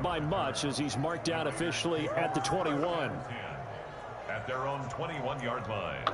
by much as he's marked down officially at the 21. At their own 21-yard line.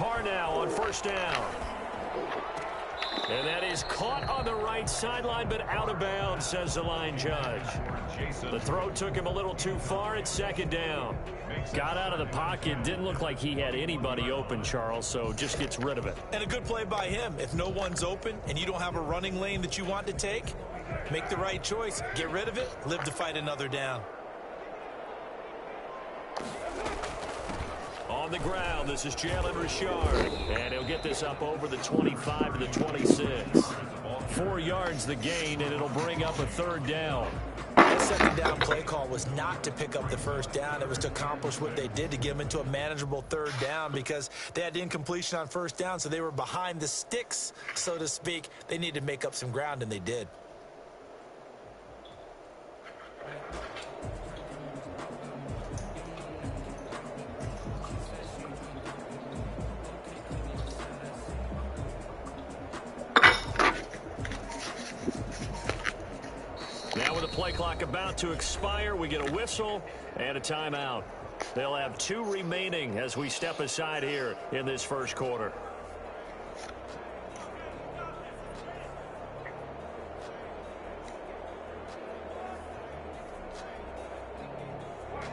Carr now on first down. And that is caught on the right sideline, but out of bounds, says the line judge. The throw took him a little too far at second down. Got out of the pocket. Didn't look like he had anybody open, Charles, so just gets rid of it. And a good play by him. If no one's open and you don't have a running lane that you want to take, make the right choice. Get rid of it. Live to fight another down. On the ground, this is Jalen Richard. And he'll get this up over the 25 to the 26. 4 yards the gain, and it'll bring up a third down. That second down play call was not to pick up the first down. It was to accomplish what they did to get them into a manageable third down because they had incompletion on first down, so they were behind the sticks, so to speak. They needed to make up some ground, and they did. Now with the play clock about to expire, we get a whistle and a timeout. They'll have 2 remaining as we step aside here in this first quarter.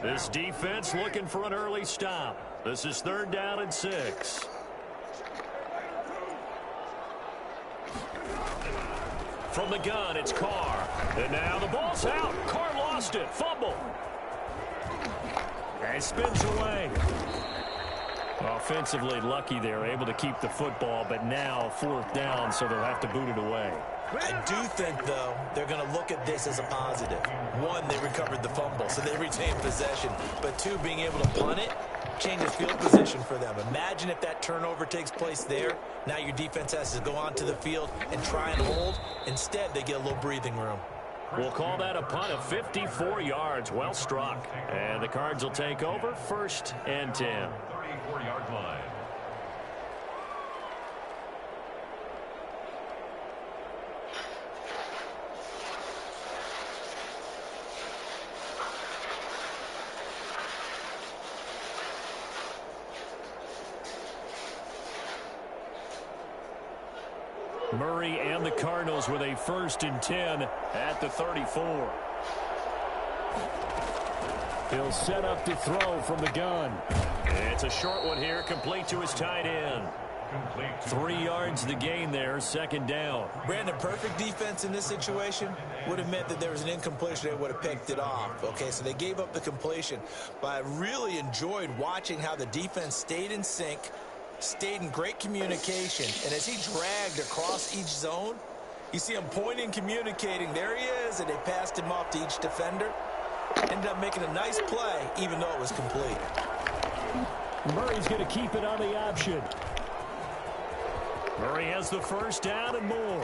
This defense looking for an early stop. This is 3rd down and 6. From the gun, it's Carr. And now the ball's out. Carr lost it. Fumble. And spins away. Offensively lucky they're able to keep the football, but now 4th down, so they'll have to boot it away. I do think, though, they're going to look at this as a positive. 1, they recovered the fumble, so they retained possession. But 2, being able to punt it changes field position for them. Imagine if that turnover takes place there. Now your defense has to go onto the field and try and hold. Instead, they get a little breathing room. We'll call that a punt of 54 yards. Well struck. And the Cards will take over 1st and 10. 34-yard line. Murray and the Cardinals with a 1st and 10 at the 34. He'll set up to throw from the gun. It's a short one here, complete to his tight end. 3 yards the gain there, second down. Brandon, perfect defense in this situation would have meant that there was an incompletion. They would have picked it off. Okay, so they gave up the completion. But I really enjoyed watching how the defense stayed in sync, stayed in great communication. And as he dragged across each zone, you see him pointing, communicating. There he is, and they passed him off to each defender. Ended up making a nice play, even though it was complete. Murray's going to keep it on the option. Murray has the first down and more.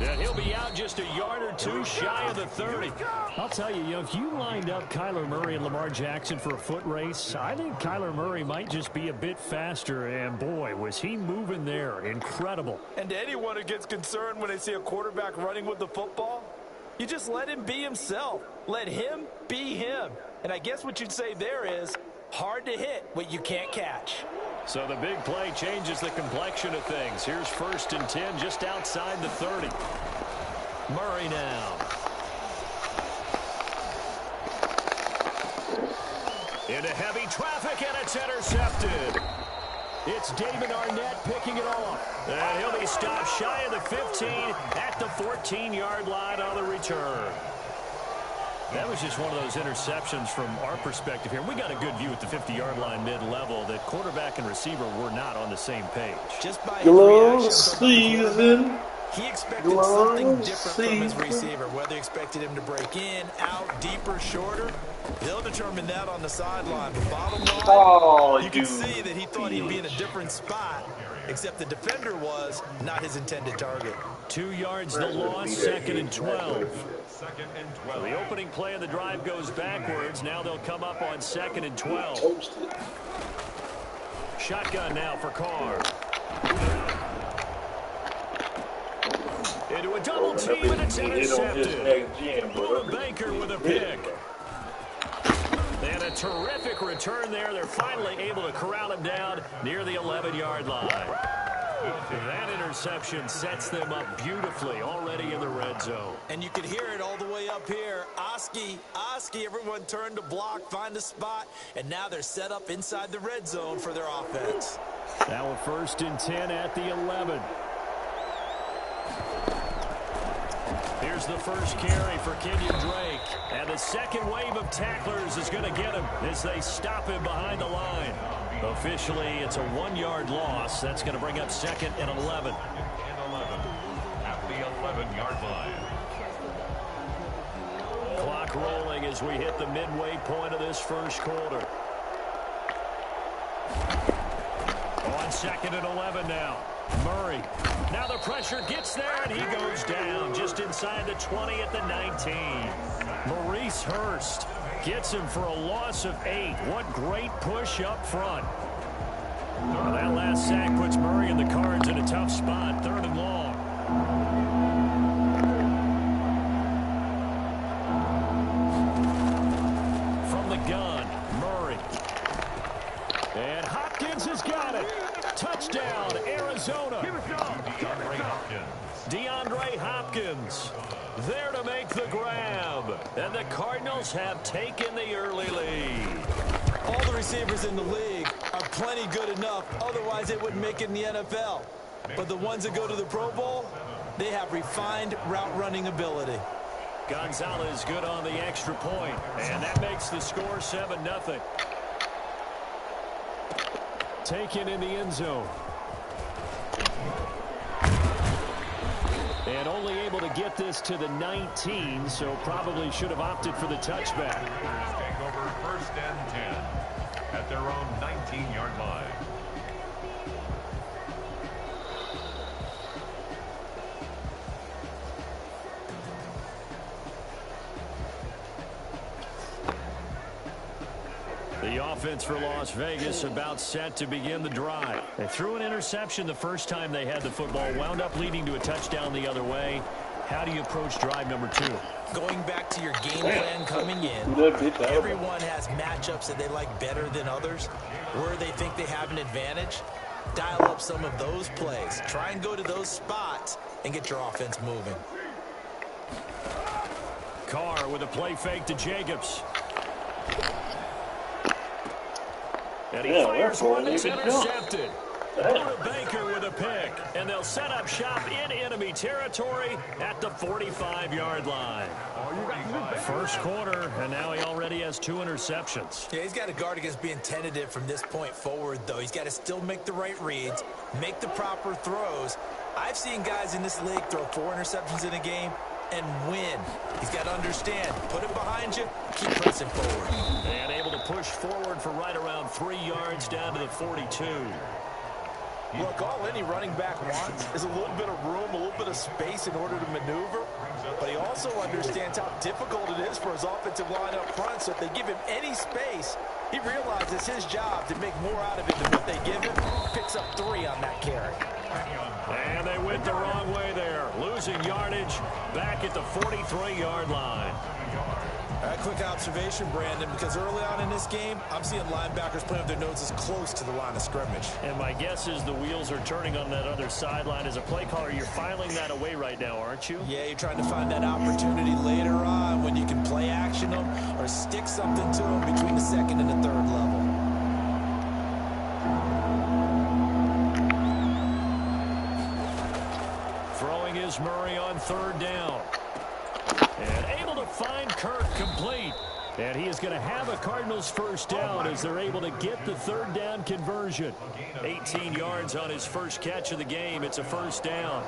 And he'll be out just a yard or two shy of the 30. I'll tell you, if you lined up Kyler Murray and Lamar Jackson for a foot race, I think Kyler Murray might just be a bit faster. And, boy, was he moving there. Incredible. And to anyone who gets concerned when they see a quarterback running with the football, you just let him be himself. Let him be him. And I guess what you'd say there is hard to hit what you can't catch. So the big play changes the complexion of things. Here's 1st and 10 just outside the 30. Murray now. Into heavy traffic, and it's intercepted. It's David Arnett picking it off. And he'll be stopped shy of the 15 at the 14-yard line on the return. That was just one of those interceptions from our perspective here. We got a good view at the 50-yard line mid-level that quarterback and receiver were not on the same page. Just by his reaction, he expected something different from his receiver. Whether he expected him to break in, out, deeper, shorter, they'll determine that on the sideline. But bottom line, you can see that he thought he'd be in a different spot, except the defender was not his intended target. 2 yards the loss, 2nd and 12. So the opening play of the drive goes backwards. Now they'll come up on 2nd and 12. Shotgun now for Carr. Into a double team, and it's intercepted. Buda Baker with a pick. And a terrific return there. They're finally able to corral him down near the 11-yard line. That interception sets them up beautifully already in the red zone. And you could hear it all the way up here. Oski, everyone turned to block, find a spot, and now they're set up inside the red zone for their offense. Now a 1st and 10 at the 11. Here's the first carry for Kenyon Drake. And the second wave of tacklers is going to get him as they stop him behind the line. Officially, it's a 1-yard loss. That's going to bring up 2nd and 11. At the 11-yard line. Clock rolling as we hit the midway point of this first quarter. On 2nd and 11 now. Murray. Now the pressure gets there, and he goes down just inside the 20 at the 19. Maurice Hurst gets him for a loss of 8. What great push up front. Well, that last sack puts Murray and the Cards in a tough spot. 3rd and long. From the gun, Murray. And Hopkins has got it. Touchdown, Arizona. DeAndre Hopkins there to make the grab. And the Cardinals have taken the early lead. All the receivers in the league are plenty good enough. Otherwise, they wouldn't make it in the NFL. But the ones that go to the Pro Bowl, they have refined route running ability. Gonzalez good on the extra point. And that makes the score 7-0. Taken in the end zone. And only able to get this to the 19, so probably should have opted for the touchback. Take over 1st and 10 at their own 19-yard line. The offense for Las Vegas about set to begin the drive. They threw an interception the first time they had the football, wound up leading to a touchdown the other way. How do you approach drive number 2? Going back to your game plan coming in, everyone has matchups that they like better than others. Where they think they have an advantage, dial up some of those plays. Try and go to those spots and get your offense moving. Carr with a play fake to Jacobs. And he fires one that's intercepted. Buda Baker with a pick. And they'll set up shop in enemy territory at the 45-yard line. First quarter, and now he already has 2 interceptions. Yeah, he's got to guard against being tentative from this point forward, though. He's got to still make the right reads, make the proper throws. I've seen guys in this league throw 4 interceptions in a game and win. He's got to understand, put it behind you, keep pressing forward. And able to push forward for right around 3 yards down to the 42. Look, all any running back wants is a little bit of room, a little bit of space in order to maneuver. But he also understands how difficult it is for his offensive line up front. So if they give him any space, he realizes it's his job to make more out of it than what they give him. Picks up 3 on that carry. And they went the wrong way there. Losing yardage back at the 43-yard line. A quick observation, Brandon, because early on in this game, I'm seeing linebackers playing with their noses close to the line of scrimmage. And my guess is the wheels are turning on that other sideline. As a play caller, you're filing that away right now, aren't you? Yeah, you're trying to find that opportunity later on when you can play action them or stick something to them between the second and the third level. Throwing is Murray on 3rd down. And able to find Kirk complete. And he is going to have a Cardinals first down as they're able to get the 3rd down conversion. 18 yards on his first catch of the game. It's a first down.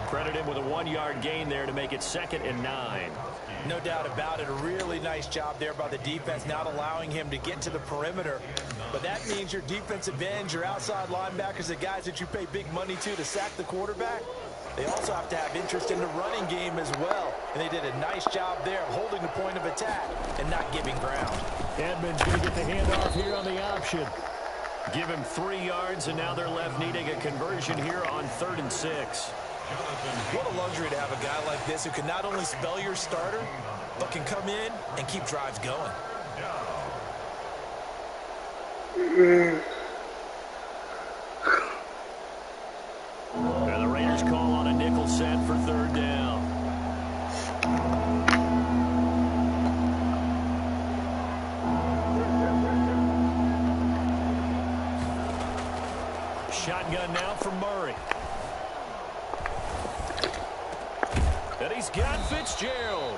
Credit him with a 1-yard gain there to make it 2nd and 9. No doubt about it. A really nice job there by the defense, not allowing him to get to the perimeter. But that means your defensive ends, your outside linebackers, the guys that you pay big money to sack the quarterback, they also have to have interest in the running game as well. And they did a nice job there of holding the point of attack and not giving ground. Edmonds going to get the handoff here on the option. Give him 3 yards, and now they're left needing a conversion here on 3rd and 6. What a luxury to have a guy like this who can not only spell your starter, but can come in and keep drives going. And the Raiders call on a nickel set for 3rd down. Shotgun now from Murray. And he's got Fitzgerald.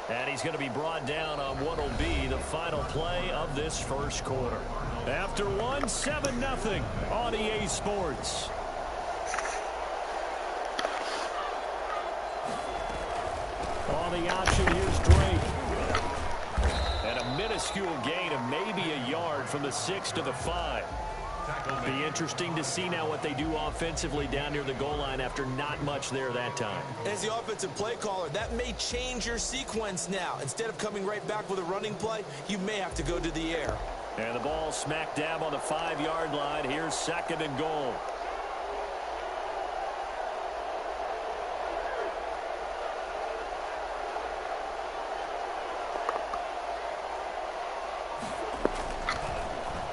And he's going to be brought down on what will be the final play of this first quarter. After 7-0 on EA Sports. On the option, here's Drake. And a minuscule gain of maybe a yard from the 6 to the 5. Be interesting to see now what they do offensively down near the goal line after not much there that time. As the offensive play caller, that may change your sequence now. Instead of coming right back with a running play, you may have to go to the air. And the ball smack dab on the 5-yard line. Here's 2nd and goal.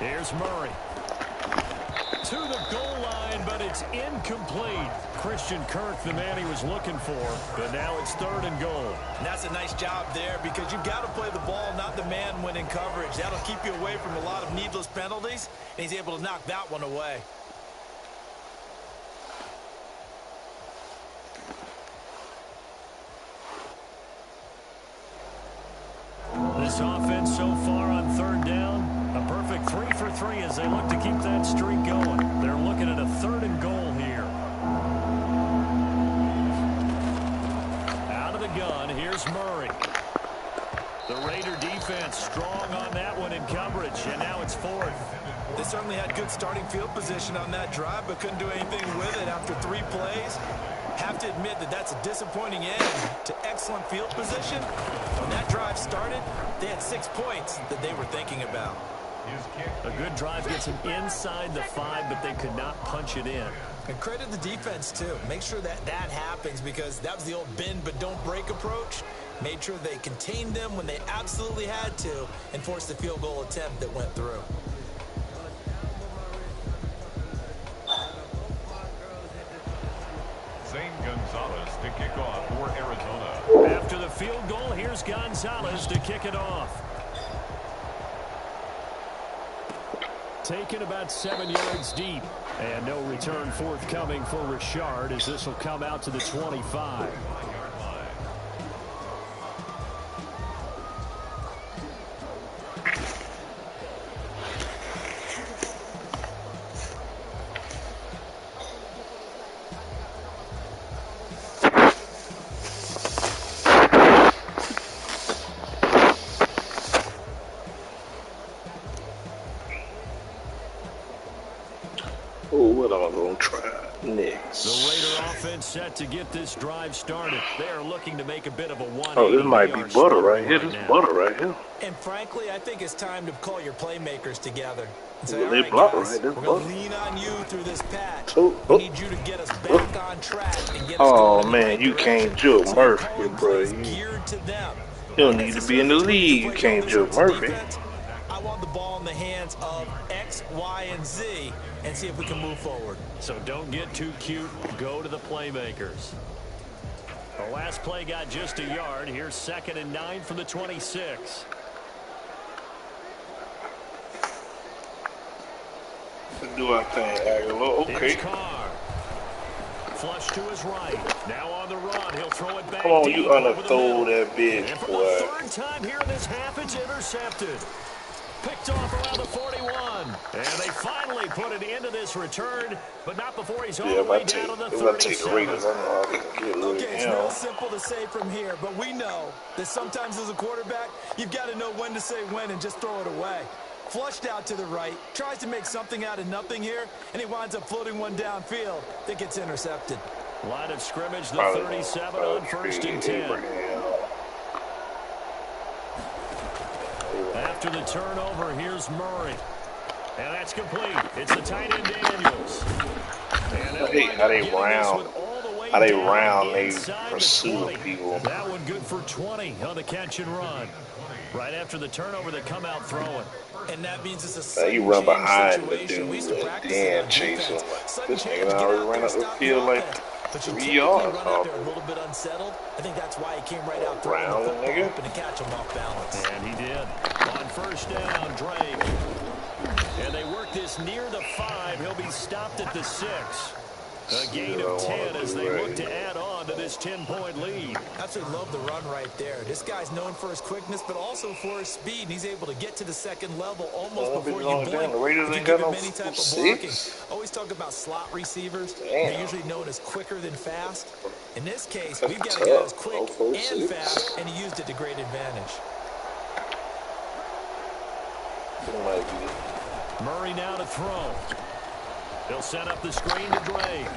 Here's Murray. To the goal line, but it's incomplete. Christian Kirk, the man he was looking for, but now it's 3rd and goal. And that's a nice job there because you've got to play the ball, not the man when in coverage. That'll keep you away from a lot of needless penalties, and he's able to knock that one away. This offense so far on 3rd down, a perfect 3 for 3 as they look to keep that streak going. They're looking at a 3rd and goal here. Out of the gun, here's Murray. The Raider defense strong on that one in coverage, and now it's 4th. They certainly had good starting field position on that drive, but couldn't do anything with it after 3 plays. Have to admit that that's a disappointing end to excellent field position. When that drive started, they had 6 points that they were thinking about. A good drive gets them inside the 5, but they could not punch it in. And credit the defense, too. Make sure that that happens because that was the old bend but don't break approach. Made sure they contained them when they absolutely had to and forced the field goal attempt that went through. Arizona. After the field goal, here's Gonzalez to kick it off. Taken about 7 yards deep. And no return forthcoming for Richard as this will come out to the 25. What am I going to try next? The Raider offense set to get this drive started. They are looking to make a bit of a 180. Oh, this might be butter right here. This butter right here. And frankly, I think it's time to call your playmakers together. And say, Well, all they right, block guys, right. This we're going butter. to lean on you through this patch. Oh, We oh. need you to get us back on track and get us Oh, going in the man, right you direction. can't joke So Murphy, calling bro. plays You geared to them. don't need to be in the league. You can't joke Murphy. I want the ball in the hands of X, Y, and Z and see if we can move forward. So don't get too cute. Go to the playmakers. The last play got just a yard. Here's 2nd and 9 from the 26. Do our thing, Aguilar. Here's Okay. Carr. Flush to his right. Now on the run. He'll throw it back Come on, deep you over the underthrow middle. that bitch, And for boy. the 3rd time here in this half, it's intercepted. Picked off around the 41. And they finally put it into this return, but not before he's all Yeah, the if way I take, down to the if I take the 37. Raiders, I know I can get rid Okay, of it's him. real simple to say from here, but we know that sometimes as a quarterback, you've got to know when to say when and just throw it away. Flushed out to the right, tries to make something out of nothing here, and he winds up floating one downfield that gets intercepted. Line of scrimmage, the Probably 37 on 1st and 10. Abraham. After the turnover, here's Murray. And that's complete. It's the tight end Daniels. And I hate how they round. How they round, they pursue people. That one good for 20 on the catch and run. Right after the turnover, they come out throwing. And that means it's a He run behind the dude and then chase him. This nigga already ran up the field like 3 yards run out off. there a little bit unsettled. I think that's why he came right out throwing the Round, football nigga. open to catch him off balance. And he did. On 1st down, Drake. And they work this near the 5. He'll be stopped at the 6. A gain of 10 as they look to add on to this 10-point lead. Absolutely love the run right there. This guy's known for his quickness, but also for his speed. And he's able to get to the 2nd level almost before you blink. The Raiders If you ain't give got him no any type of 6. blocking. Always talk about slot receivers. Damn. They're usually known as quicker than fast. In this case, That's we've got a tough. guy who's quick No 4, and 6. fast, and he used it to great advantage. It might be. Murray now to throw. They'll set up the screen to Drake.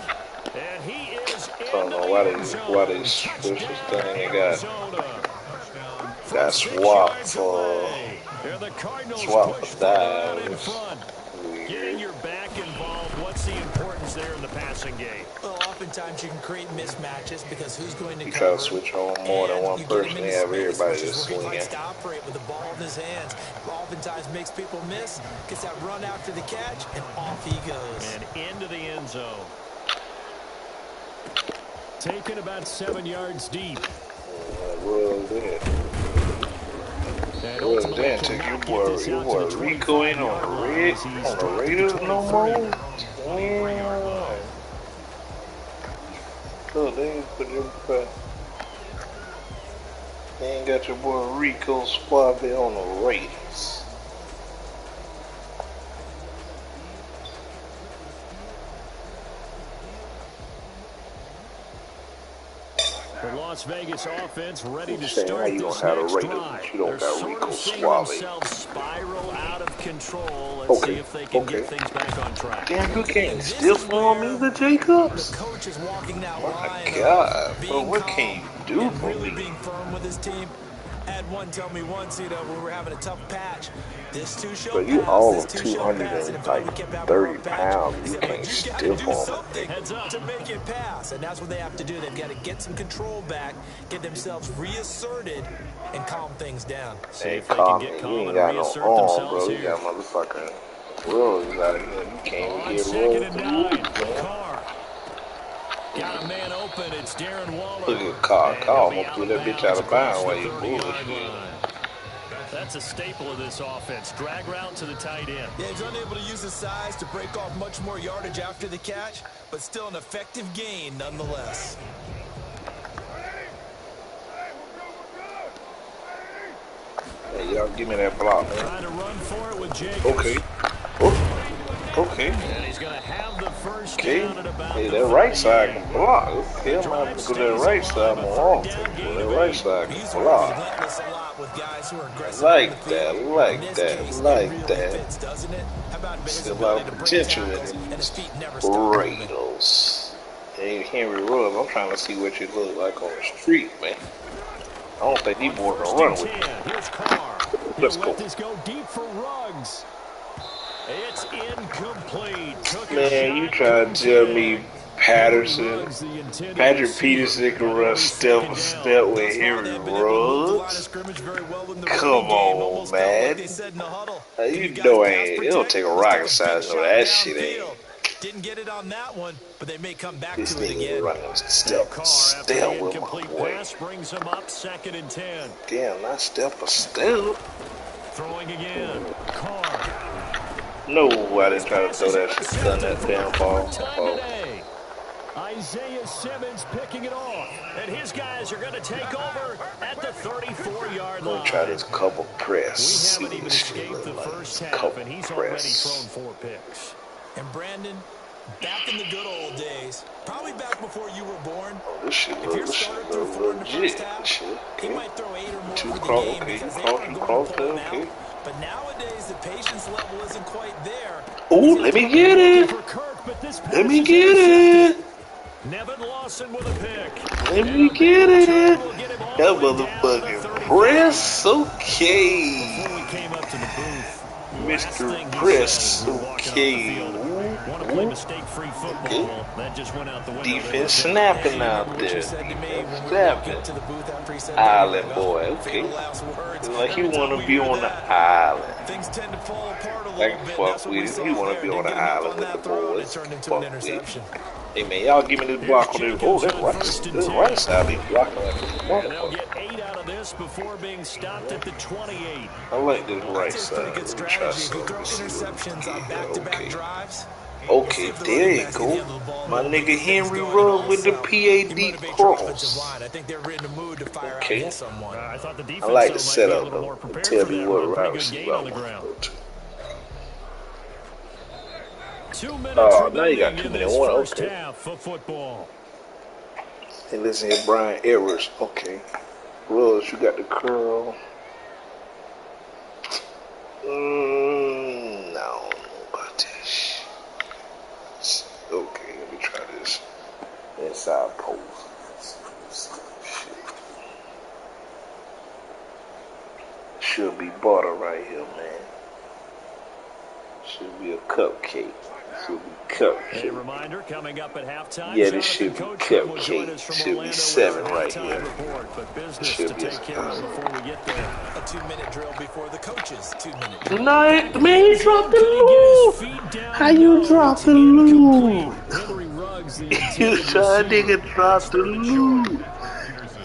And he is I don't know why they switched this thing and got swapped for dives. Getting your back involved, what's the importance there in the passing game? Well, oftentimes you can create mismatches because who's going to You cover. try to switch on more than one person, they have everybody just He swinging. likes to operate with the ball in his hands. Oftentimes makes people miss, gets that run after the catch, and off he goes. And into the end zone. Taken about 7 yards deep. Well, then. And Well, ultimately then, take cannot your get this out to boy the Rico in 25-yard on the line red, as he's on the dropped at the Raiders no 23. more. Damn. So they ain't put your they ain't got your boy Rico Suave on the Raiders. The Las Vegas offense ready to Saying how start you this gonna have a next Raiders, drive. but you don't They're got sort Rico of seeing Suave. themselves spiral out of control. Let's see if they can get things back on track. Damn, you can't still form either, Jacobs? The coach is walking that My line God, of bro, being what calm can you do and for really me? being firm with his team. I had one tell me once, when we were having a tough patch. This two-show But you pass, all this of two-show pass, and if we kept having a 230 rough patch, pounds, he you said, can't "But you gotta still do form something Heads up. to make it pass," and that's what they have to do. They've got to get some control back, get themselves reasserted, and calm things down. See Hey, if they calm can me. get You calm ain't and got no reassert arm, themselves bro. You here. got motherfucking Wills out here. You can't On get 2nd and rolled 9, through, man. Carr. Got a man open. open. It's Darren Waller. Look at Carr. Carr almost threw that bitch out of bounds while you bullshit. That's a staple of this offense. Drag route to the tight end. Yeah, he's unable to use his size to break off much more yardage after the catch, but still an effective gain nonetheless. Hey, y'all give me that block, man. Trying to run for it with Jacobs. Okay. Oh. Okay. And he's going to have the first Okay. down at about Hey, that right side can block. Okay, I'm going to go to that right side more often. That right side can block. Like that. There's a lot of potential in it. Raiders. Hey, Henry Ruggs, I'm trying to see what you look like on the street, man. I don't think these boys can run with you. Let's go. This go deep for Ruggs. It's incomplete. Man, you trying to tell me Patrick Peterson can run step for step with Henry Ruggs? Come on, man. You know it don't take a rocket science to know that shit ain't. Didn't get it on that one, but they may come back This to it again. nigga running step for step with my boy. Brings him up 2nd and 10. Damn, not step for step. Throwing again. Carr. No, I didn't try to throw that shit, done that damn ball. Isaiah Simmons picking it off, and his guys are going to take over at the 34-yard line. Let me try this couple press. We haven't even escaped the first half, and he's already thrown 4 picks. And Brandon, back in the good old days, probably back before you were born. Oh, this shit If your starter threw 4 in the first half, he might throw 8 or more for the game because they aren't going to pull him out. But nowadays, the patience level isn't quite there. Ooh, let me get it. Let me get it. Nevin Lawson with a pick. Let me get it. That motherfucking press, okay. Before we came up to the booth, Mr. Press, okay. play mistake-free football. That just went out the window. Defense snapping out there. Snapping. Island boy, okay. Like he want to be on the island. I can fuck with him. He want to be on the island with the boys. Fuck with him. Hey man, y'all give me this block on this. Oh, that right side, he's blocking like a and they'll get 8 out of this before being stopped at the 28. I like this right side. Let me try something. Okay, there you go. My nigga Henry Ruggs with the PAD cross. Okay. I like the setup though. Tell me what wide receiver I want to go to. Oh, now you got 2 minutes. One, okay. Hey, listen here, Brian Edwards. Okay. Ruggs, you got the curl. No, I don't know about this. Okay, let me try this. Inside post. Shit. Should be butter right here, man. Should be a cupcake. Should be cupcake. A reminder coming up at halftime. Yeah, this should be cupcake. Should be 7 right here. Should be a 2-minute drill before the coaches. 2-minute drill. Tonight, man, he dropped the loop. How you drop the loop? You try nigga dropped the loop.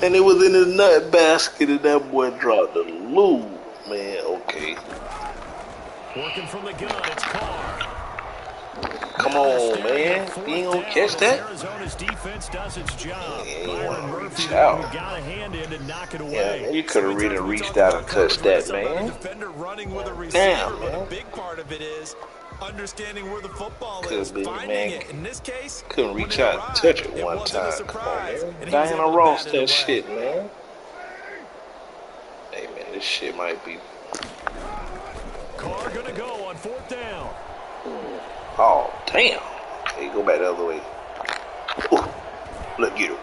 And it was in his nut basket and that boy dropped the loop. Man, okay. Working from the gun, it's Carr. Come on, man. You ain't gonna catch that? Arizona's defense does its job. Yeah, Byron Murphy out. got a hand in to knock it away. Yeah, man, you could have really reached out and touched that, man. Damn, man. A big part of it is understanding where the football Could is, be, finding man. it. In this case, Couldn't reach out and touch it one time. Come on, man. Diana Ross that shit, man. Hey, man, this shit might be... Carr gonna go on 4th down. Oh, damn. Hey, go back the other way. Ooh, look, get him.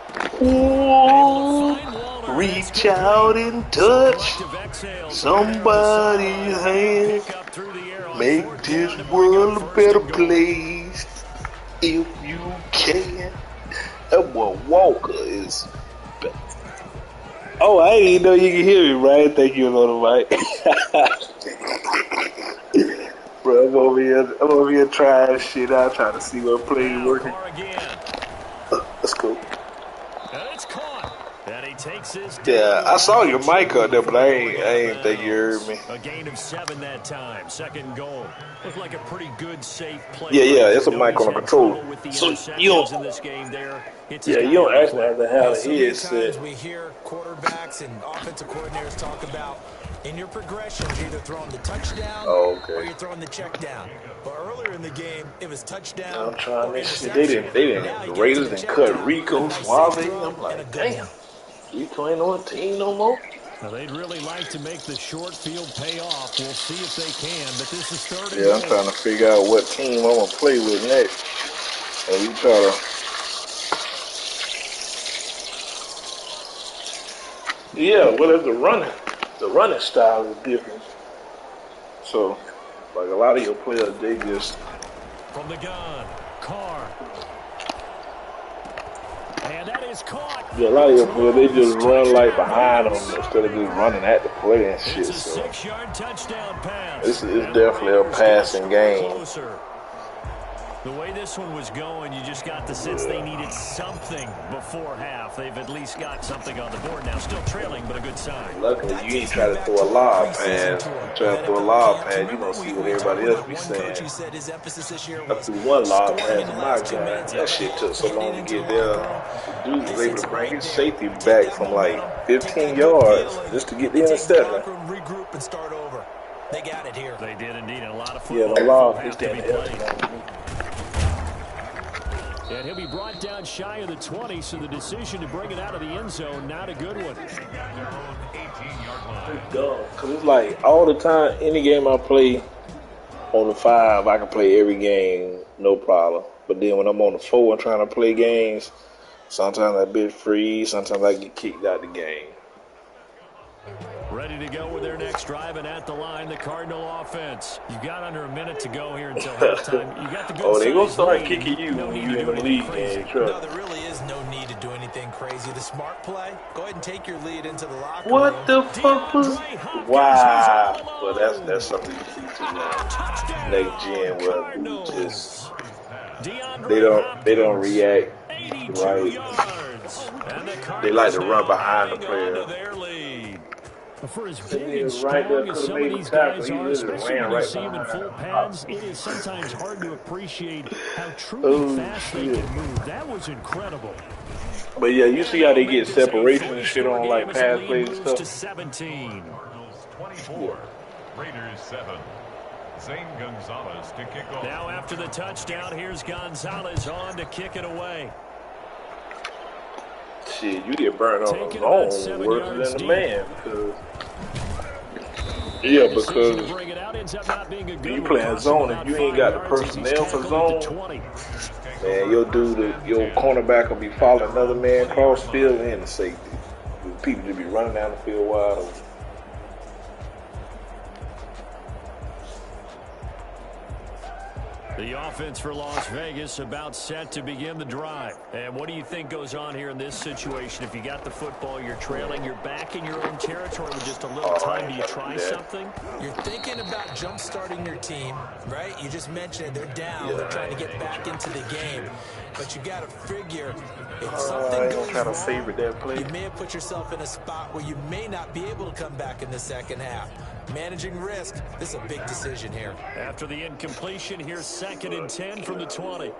Ooh, reach out and touch somebody's hand. Make this world a better place if you can. That boy Walker is... Oh, I didn't even know you could hear me, right? I didn't think you was on the mic. Bro, I'm over here trying shit out, trying to see what play is working. Let's go. takes this. Yeah, I saw your mic up there, but I ain't think you heard me. A gain of 7 that time. Second goal. Looked like a pretty good, safe play. Yeah, it's a mic on the controller. So you don't. In this game there, you don't actually have to have a headset. We hear quarterbacks and offensive coordinators talk about in your progressions, you're either throwing the touchdown or you're throwing the check down. But earlier in the game, it was touchdown. I'm trying this shit. They didn't. The Raiders didn't cut Rico Suave. I'm like, damn. Rico ain't on the team no more. Now, they'd really like to make the short field pay off. We'll see if they can, but this is third and goal. I'm trying to figure out what team I'm going to play with next. And we try to... Yeah, well, the running style is different. So, like a lot of your players, they just... From the gun, Carr. And that is caught. Yeah, a lot of your players, they just run like behind them instead of just running at the play and shit. It's a so 6-yard touchdown pass. It's definitely a passing game. Closer. The way this one was going, you just got the sense they needed something before half. They've at least got something on the board now. Still trailing, but a good sign. Luckily, you ain't try to throw a lob pass. Try to throw a lob pass, you don't see what everybody else be saying. I threw one lob pass to my guy. That shit took so long to get there. The dude was able to bring his safety back from like 15 yards just to get the interception. Regroup and start over. They got it here. They did indeed. A lot of football. Yeah, the lob is to be played. And he'll be brought down shy of the 20, so the decision to bring it out of the end zone, not a good one. Because it's like all the time, any game I play on the 5, I can play every game, no problem. But then when I'm on the 4 and trying to play games, sometimes I bitch freeze, sometimes I get kicked out the game. Ready to go with their next drive, and at the line, the Cardinal offense. You got under a minute to go here until halftime. You got the good they're going to start lead. kicking you No when need you're in the league game. No, there really is no need to do anything crazy. The smart play, go ahead and take your lead into the locker room. What the fuck was... Wow. Well, that's something you see too now. Next gen where just... They don't react right. They like to run behind the player. For as big and strong as some of these guys are, especially when you see them in full pads, it is sometimes hard to appreciate how truly fast they can move. That was incredible. But yeah, you see how they get separation and shit on like pass plays and stuff. To 17. 24. Raiders 7. Zane Gonzalez to kick off. Now after the touchdown, here's Gonzalez on to kick it away. Shit, you get burned on the zone worse than the man. Because you playing zone and you ain't got the personnel for zone, man, your cornerback will be following another man across the field and the safety. People just be running down the field wide open. The offense for Las Vegas about set to begin the drive. And what do you think goes on here in this situation? If you got the football, you're trailing, you're back in your own territory with just a little time. Do you try something? You're thinking about jump-starting your team, right? You just mentioned it. They're down. They're trying to get back into the game. But you got to figure if something goes wrong, you may have put yourself in a spot where you may not be able to come back in the second half. Managing risk, this is a big decision here. After the incompletion, here's 2nd and 10 from the 20.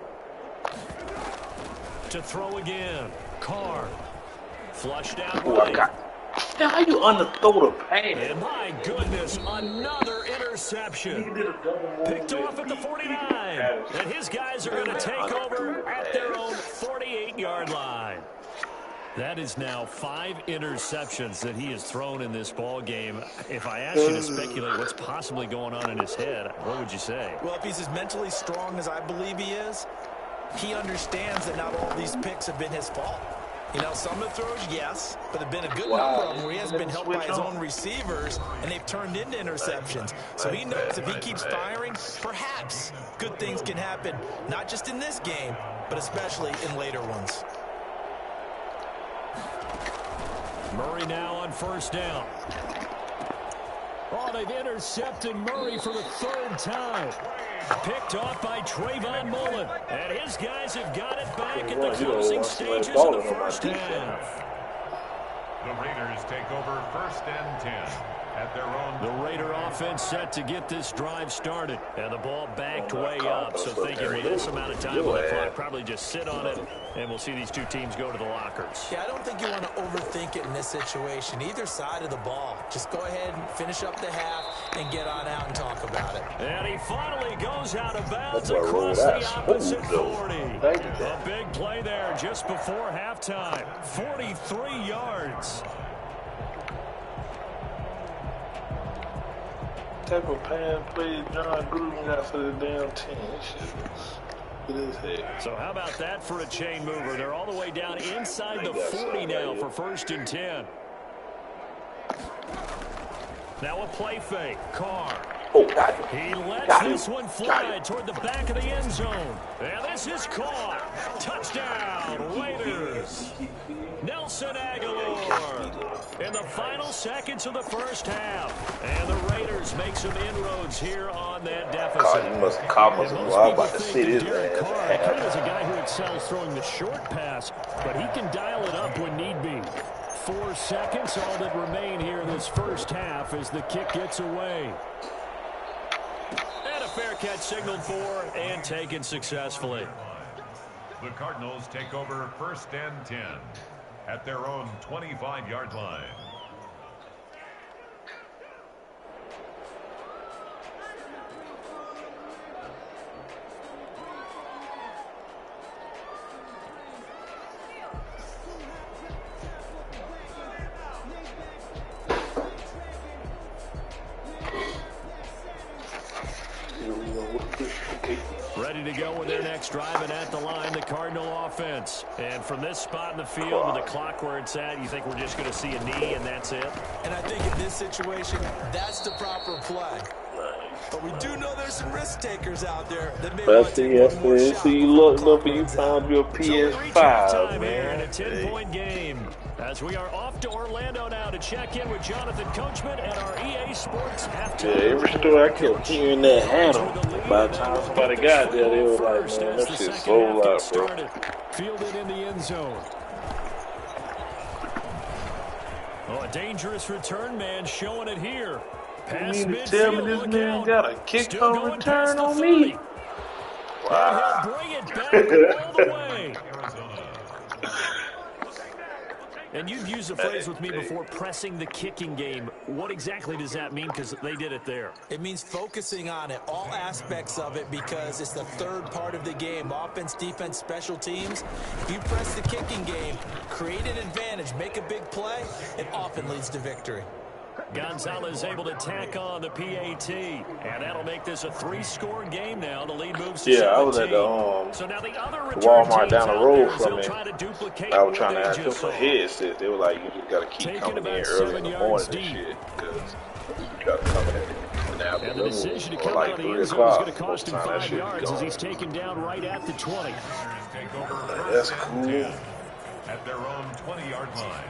To throw again. Carr. Flushed out right. How you underthrow the pass? And my goodness, another interception. Picked off at the 49. And his guys are going to take over at their own 48-yard line. That is now 5 interceptions that he has thrown in this ball game. If I asked you to speculate what's possibly going on in his head, what would you say? Well, if he's as mentally strong as I believe he is, he understands that not all these picks have been his fault. You know, some of the throws, yes, but there have been a good number of them where he hasn't been helped by his own receivers, and they've turned into interceptions. So he knows if he keeps firing, perhaps good things can happen, not just in this game, but especially in later ones. Murray now on 1st down. Oh, they've intercepted Murray for the 3rd time. Picked off by Trayvon Mullen. And his guys have got it back at the closing stages of the first half. The Raiders take over 1st and 10 at their own. The Raider offense set to get this drive started. And the ball backed way up. So thinking with this amount of time on the clock, probably just sit on it, and we'll see these two teams go to the lockers. Yeah, I don't think you want to overthink it in this situation. Either side of the ball. Just go ahead and finish up the half and get on out and talk about it. And he finally goes out of bounds across the opposite 40. A big play there just before halftime. 43 yards. Type of pan play John Gruden got for the damn team. It is head. So how about that for a chain mover? They're all the way down inside the 40 now for 1st and 10. Now a play fake. Carr. Oh, got him. He lets this one fly toward the back of the end zone. And this is caught. Touchdown, Raiders. Nelson Aguilar in the final seconds of the first half. And the Raiders make some inroads here on that deficit. God, you must have caught us while I'm about to sit his ass. Carr is a guy who excels throwing the short pass, but he can dial it up when need be. 4 seconds, all that remain here in this first half as the kick gets away. And a fair catch signaled for and taken successfully. The Cardinals take over 1st and 10 at their own 25-yard line. Ready to go with their next drive, and at the line, the Cardinal offense. And from this spot in the field with the clock where it's at, you think we're just going to see a knee and that's it? And I think in this situation, that's the proper play. But we do know there's some risk takers out there that may want to take one more shot. So you looked up and you found your PS5, man. A 10-point game. As we are off to Orlando now to check in with Jonathan Coachman at our EA Sports halftime. Yeah, every story I kept hearing that handle. By the time somebody got there, they were like, man, that shit's so loud, bro. Fielded in the end zone. Oh, a dangerous return man showing it here. You mean to tell me this man got a kickoff return on me? Wow. And he'll bring it back all the way. And you've used the phrase with me before, pressing the kicking game. What exactly does that mean? Because they did it there. It means focusing on it, all aspects of it, because it's the third part of the game. Offense, defense, special teams. If you press the kicking game, create an advantage, make a big play, it often leads to victory. Gonzalez able to tack on the PAT, and that'll make this a 3-score game now. The lead moves to 17. I was at the so now the other Walmart down the road from me. I was trying to ask them for headsets. They were like, you just got to keep coming in early in the morning and shit, because you got to come in the afternoon. And the decision to come out of the end zone is going to cost him 5 yards as he's taken down right at the 20. That's cool. At their own 20-yard line.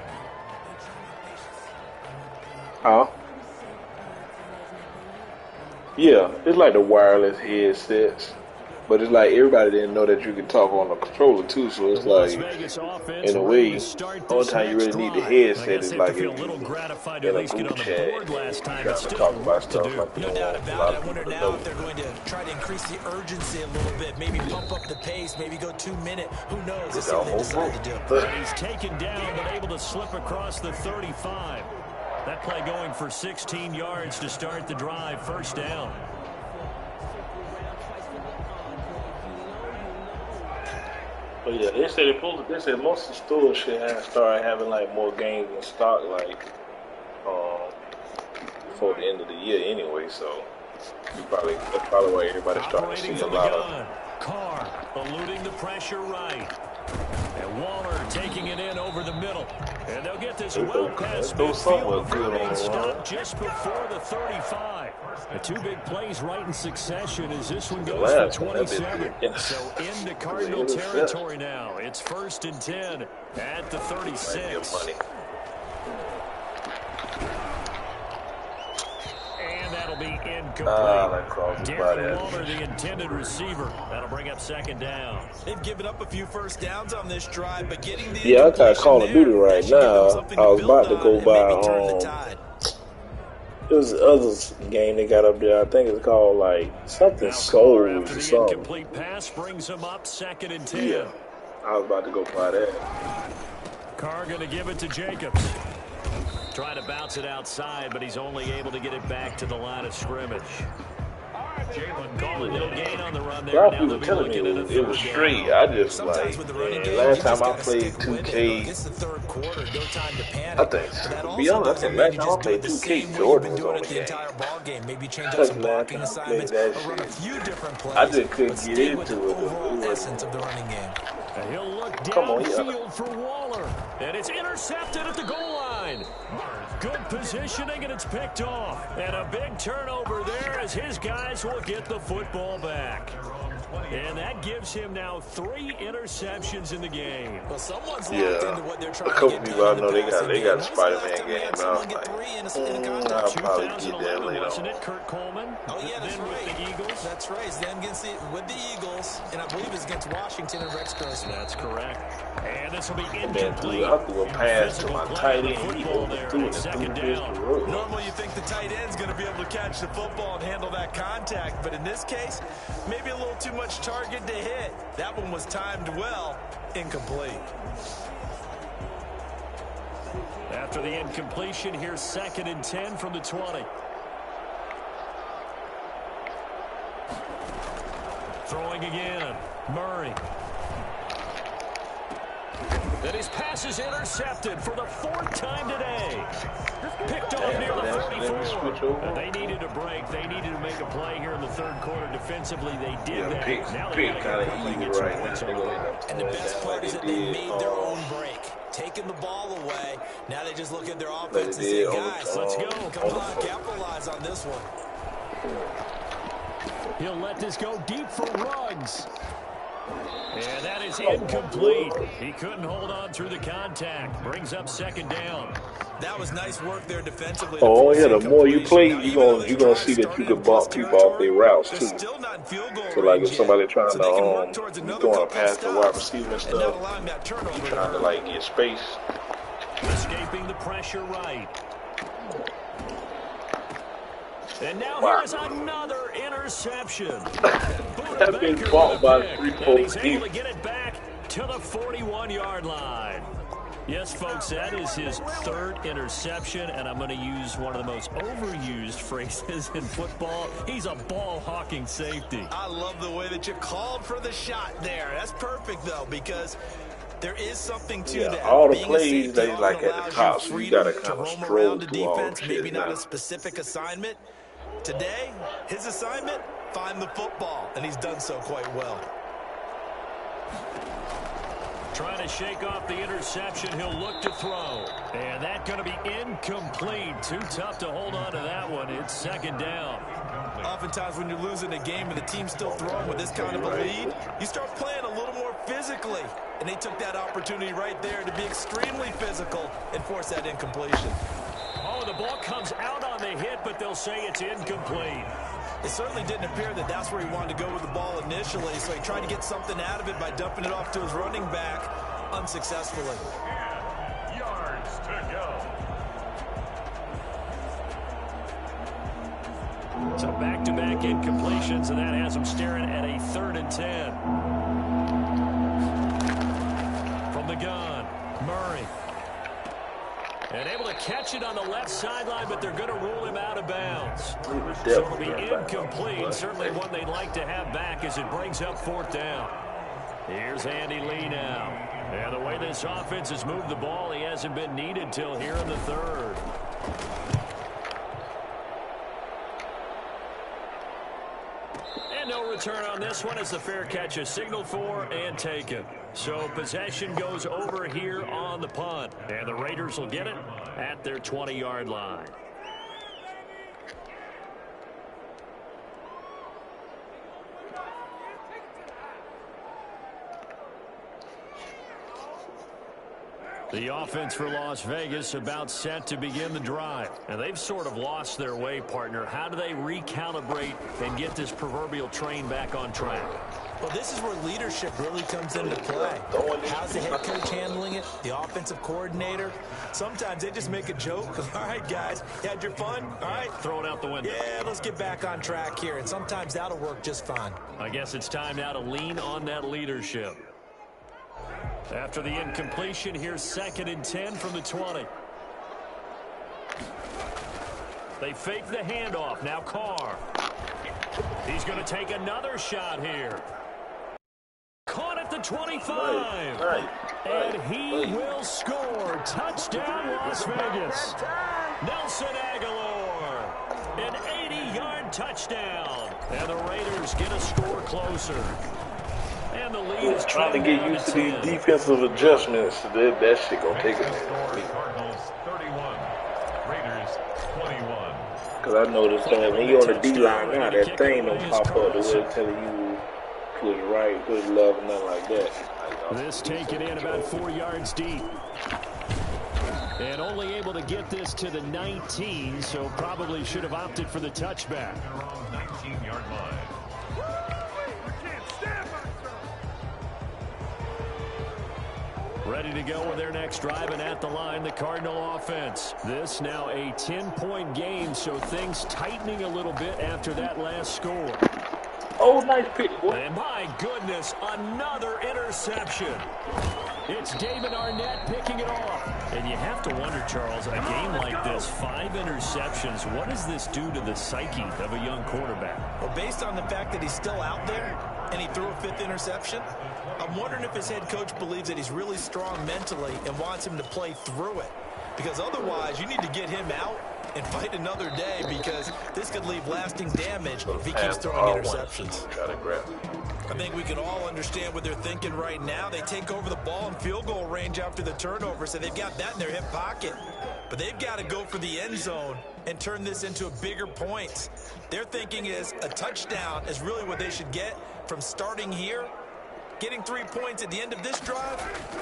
Huh? Yeah, it's like the wireless headsets, but it's like everybody didn't know that you could talk on the controller too, so it's like, in a way, the only time you really need the headset is like if you're in a group chat, you got to talk about stuff like no doubt about it. I wonder now if they're going to try to increase the urgency a little bit, maybe pump up the pace, maybe go 2 minute. Who knows? Let's see what they decide to do. And he's taken down, but able to slip across the 35. That play going for 16 yards to start the drive. First down. But yeah, they said most of the stores should start having like more games in stock, like before the end of the year anyway. So that's probably why everybody's starting to see a lot of. Carr eluding the pressure right. And Waller taking it in over the middle. And they'll get this well past midfield. Stop just before the 35. The 2 big plays right in succession as this one goes for 27. So into Cardinal territory now. It's 1st and 10 at the 36. And that'll that'll be incomplete. Darren Waller, the intended receiver. That'll bring up second down. They've given up a few first downs on this drive, but getting the I got Call of Duty right now. I was about to go by it was the other game they got up there. I think it's called like something Souls or something. Incomplete pass brings him up 2nd and 10. Yeah, I was about to go by that. Carr going to give it to Jacobs. Trying to bounce it outside, but he's only able to get it back to the line of scrimmage. Calling no gain on the run there. A lot of people telling me it was straight. I just like, man, last time I played 2K, I think, to be honest, I think last time I played 2K, Jordan was on the game. Maybe change up some blocking assignments or run a few different plays. I just couldn't get into it. Overall essence of the running game. And he'll look downfield for Waller. And it's intercepted at the goal line. Good positioning, and it's picked off. And a big turnover there as his guys will get the football back. And that gives him now 3 interceptions in the game. Well, someone's locked into what they're trying a couple to get people I know they got a Spider-Man game. And I was like, I'll probably get that later. Wasn't it Kurt Coleman? Oh yeah, that's then right. With the Eagles. That's right. Then with the Eagles, and I believe it's against Washington and Rex Grossman. That's correct. And this will be incomplete. I threw a pass to my tight end. He overthrew it and threw it. Normally, you think the tight end's going to be able to catch the football and handle that contact, but in this case, maybe a little too much target to hit. That one was timed well. Incomplete. After the incompletion, here's 2nd and 10 from the 20. Throwing again. Murray. And his pass is intercepted for the 4th time today. Picked off near the 44. And they needed a break. They needed to make a play here in the 3rd quarter defensively. They did that. Now pick kind of easy right now. And the best part is that they made their own break. Taking the ball away. Now they just look at their offense and say, guys, let's go. Come on, capitalize on this one. He'll let this go deep for Ruggs. And that is incomplete. He couldn't hold on through the contact. Brings up 2nd down. That was nice work there defensively. Oh yeah, the more you play, you're gonna see that you can bump people off their routes too. So like if somebody trying to throwing a pass to wide receiver and stuff, you're trying to like get space. Escaping the pressure right. And now here's another interception. That's been fought by 3-4 he's able to get it back to the 41-yard line. Yes, folks, that is his 3rd interception, and I'm going to use one of the most overused phrases in football. He's a ball-hawking safety. I love the way that you called for the shot there. That's perfect, though, because there is something to that. All the plays, they like at the top, so you got to kind of stroll through all the shit. Maybe not a specific assignment. Today, his assignment, find the football, and he's done so quite well. Trying to shake off the interception. He'll look to throw. And that's going to be incomplete. Too tough to hold on to that one. It's 2nd down. Oftentimes when you're losing a game and the team's still throwing with this kind of a lead, you start playing a little more physically. And they took that opportunity right there to be extremely physical and force that incompletion. Oh, the ball comes out on the hit, but they'll say it's incomplete. It certainly didn't appear that that's where he wanted to go with the ball initially, so he tried to get something out of it by dumping it off to his running back unsuccessfully. 10 yards to go. So back-to-back incompletions, and that has him staring at a 3rd and 10. From the gun, Murray. And able to catch it on the left sideline, but they're going to rule him out of bounds. So it'll be incomplete. Certainly one they'd like to have back as it brings up 4th down. Here's Andy Lee now. And the way this offense has moved the ball, he hasn't been needed till here in the 3rd. And no return on this one as the fair catch is signaled for and taken. So possession goes over here on the punt. And the Raiders will get it at their 20-yard line. The offense for Las Vegas about set to begin the drive. And they've sort of lost their way, partner. How do they recalibrate and get this proverbial train back on track? Well, this is where leadership really comes into play. How's the head coach handling it? The offensive coordinator? Sometimes they just make a joke. All right, guys, you had your fun? All right. Throw it out the window. Yeah, let's get back on track here. And sometimes that'll work just fine. I guess it's time now to lean on that leadership. After the incompletion, here's 2nd and 10 from the 20. They fake the handoff. Now Carr. He's going to take another shot here. Caught at the 25. And he will score. Touchdown, Las Vegas. Nelson Aguilar. An 80-yard touchdown. And the Raiders get a score closer. And the lead is trying to get used to these defensive adjustments. That shit gonna take a minute. Cardinals 31, Raiders 21. Because I noticed that when you're on the D-line now, that thing don't pop up the way telling you push right, push left, nothing like that. This taken in about 4 yards deep. And only able to get this to the 19, so probably should have opted for the touchback. 19-yard line. Ready to go with their next drive, and at the line, the Cardinal offense. This now a 10-point game, so things tightening a little bit after that last score. Oh, nice pick, boy. And my goodness, another interception. It's David Arnett picking it off. And you have to wonder, Charles, a game like this, 5 interceptions, what does this do to the psyche of a young quarterback? Well, based on the fact that he's still out there and he threw a 5th interception, I'm wondering if his head coach believes that he's really strong mentally and wants him to play through it. Because otherwise, you need to get him out and fight another day, because this could leave lasting damage if he keeps throwing interceptions. I think we can all understand what they're thinking right now. They take over the ball in field goal range after the turnover, so they've got that in their hip pocket. But they've got to go for the end zone and turn this into a bigger point. Their thinking is a touchdown is really what they should get from starting here. Getting 3 points at the end of this drive,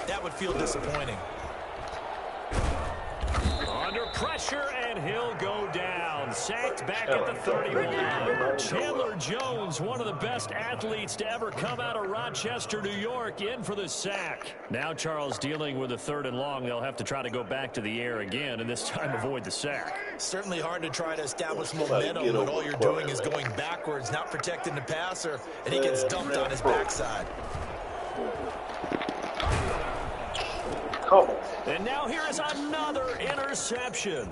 that would feel disappointing. Under pressure, and he'll go down. Sacked back at the 31. Chandler Jones, one of the best athletes to ever come out of Rochester, New York, in for the sack. Now Charles dealing with a 3rd and long. They'll have to try to go back to the air again, and this time avoid the sack. Certainly hard to try to establish momentum when all you're doing is going backwards, not protecting the passer, and he gets dumped on his backside. And now here is another interception.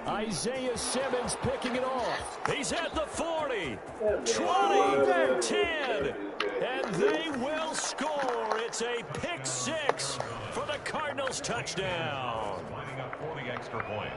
Isaiah Simmons picking it off. He's at the 40, 20, 10, and they will score. It's a pick 6 for the Cardinals touchdown. Lining up for the extra point.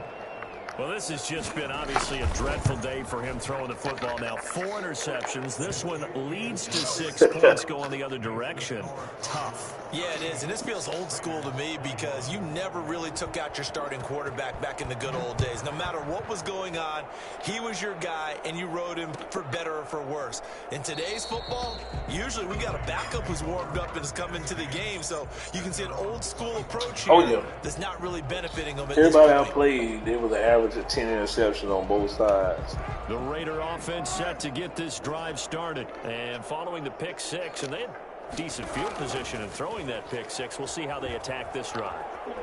Well, this has just been obviously a dreadful day for him throwing the football. Now 4 interceptions. This one leads to 6 points going the other direction. Tough. Yeah, it is, and this feels old school to me, because you never really took out your starting quarterback back in the good old days. No matter what was going on, he was your guy, and you rode him for better or for worse. In today's football, usually we got a backup who's warmed up and is coming to the game, so you can see an old school approach here that's not really benefiting them at this point. Everybody outplayed. There was an average of 10 interceptions on both sides. The Raider offense set to get this drive started, and following the pick 6, and they had decent field position in throwing that pick 6. We'll see how they attack this drive.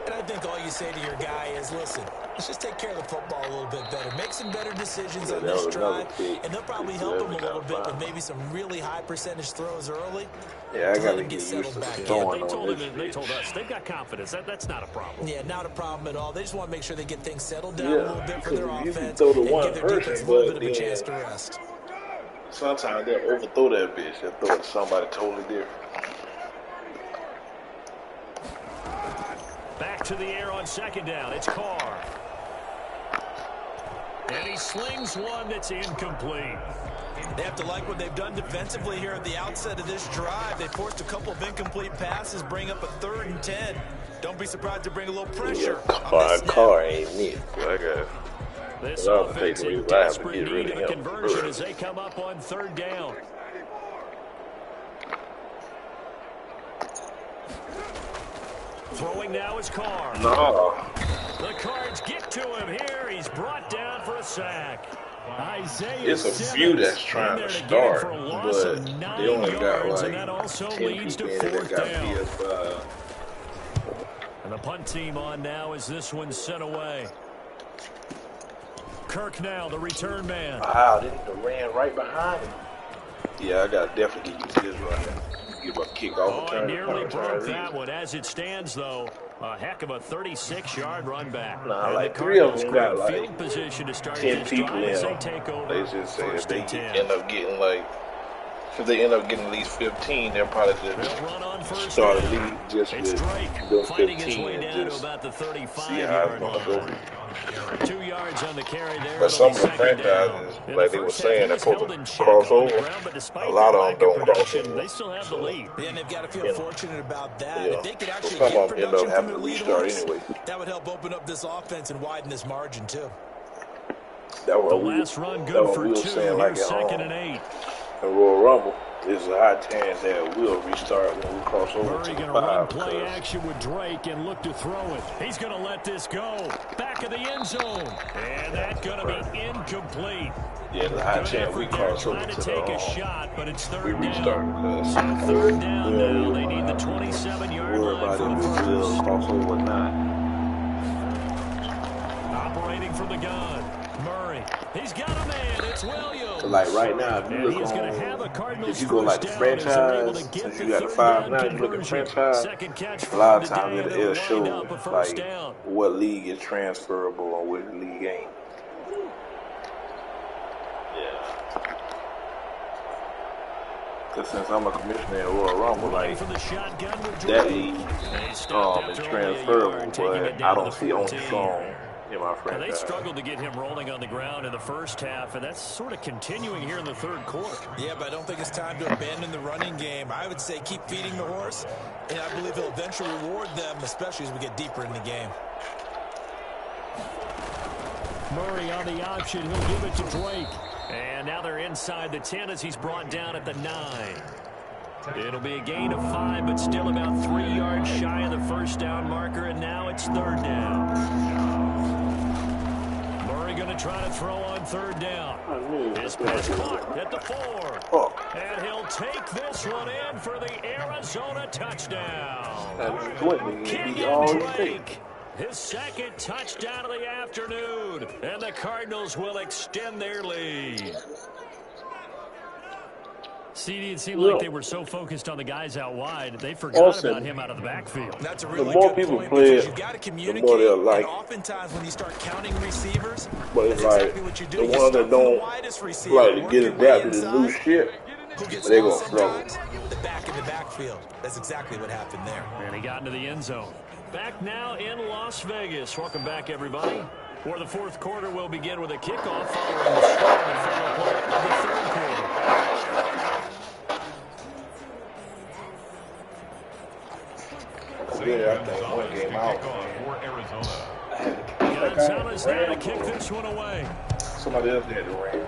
And I think all you say to your guy is, listen, let's just take care of the football a little bit better. Make some better decisions on this drive, and they'll probably help him a little bit with maybe some really high percentage throws early. Yeah, I got to get used to throwing on this. They told us they've got confidence. That's not a problem. Yeah, not a problem at all. They just want to make sure they get things settled down a little bit for their offense throw the and one give their defense a little bit of a chance to yeah. rest. Sometimes they'll overthrow that bitch. They'll throw it to somebody totally different. Back to the air on 2nd down. It's Carr. And he slings one that's incomplete. They have to like what they've done defensively here at the outset of this drive. They forced a couple of incomplete passes, bring up a 3rd and 10. Don't be surprised to bring a little pressure. Carr ain't me. This offense in desperate need of a conversion as they come up on 3rd down. Throwing now is Carr. No. The Cards get to him here. He's brought down for a sack. It's a few that's trying to start, but they only got like 10 people in that got PS5. And the punt team on now as this one's sent away. Kirk now, the return man. Wow, they ran right behind him. Yeah, I got to definitely get used to this right now. Give a kick off. Oh, nearly broke that one. As it stands, though, a heck of a 36-yard run back. Nah, like 3 of them got like field position to start 10 people in. They just say if they end up getting like, if they end up getting at least 15, they'll probably just start a league just with those 15 and just see how it's going to go. 2 yards on the carry there. But some of the franchises, like they were saying, they're supposed to cross over. A lot of them don't cross over. They still have the lead. Yeah, and they've got to feel fortunate about that. Yeah. If they could actually some get of them end up having to restart anyway. That would help open up this offense and widen this margin too. That was the last run good for 2. Saying, like second and 8. In Royal Rumble, there's a high chance that we'll restart when we cross over Murray to the 5. Run play action with Drake and look to throw it. He's going to let this go. Back of the end zone. And that's going to be incomplete. Yeah, there's a high chance we cross over to take the a shot, but it's third we restart down. because So third down now. They need the 27-yard line for the first. We'll cross over or not. Operating from the gun. Murray. He's got a man. It's Williams. So like right now, if you look on, if you go like the franchise, since you got a 5 now, you look at the franchise, a lot of times it'll show like what league is transferable or what league ain't. Yeah. Because since I'm a commissioner in Royal Rumble, like that league is transferable, but I don't see on strong. And they struggled to get him rolling on the ground in the first half, and that's sort of continuing here in the third quarter. Yeah, but I don't think it's time to abandon the running game. I would say keep feeding the horse, and I believe he'll eventually reward them, especially as we get deeper in the game. Murray on the option. He'll give it to Drake. And now they're inside the 10 as he's brought down at the 9. It'll be a gain of 5, but still about 3 yards shy of the first down marker, and now it's third down. Going to try to throw on third down. His pass caught at the 4. And he'll take this one in for the Arizona touchdown. Kenyon Drake, his second touchdown of the afternoon. And the Cardinals will extend their lead. CD, it seemed like they were so focused on the guys out wide, they forgot about him out of the backfield. That's a really the more good people point play you got to communicate, the more they'll like. And oftentimes when you start counting receivers, but it's like exactly what you do. The ones that don't like to get adapted to new shit, they're going to struggle. The back in the backfield. That's exactly what happened there. And he got into the end zone. Back now in Las Vegas. Welcome back, everybody. For the fourth quarter, we'll begin with a kickoff following the start of the final play of the third quarter. Yeah, I think one game out. Gonzalez there to kick this one away. Somebody else had the ring.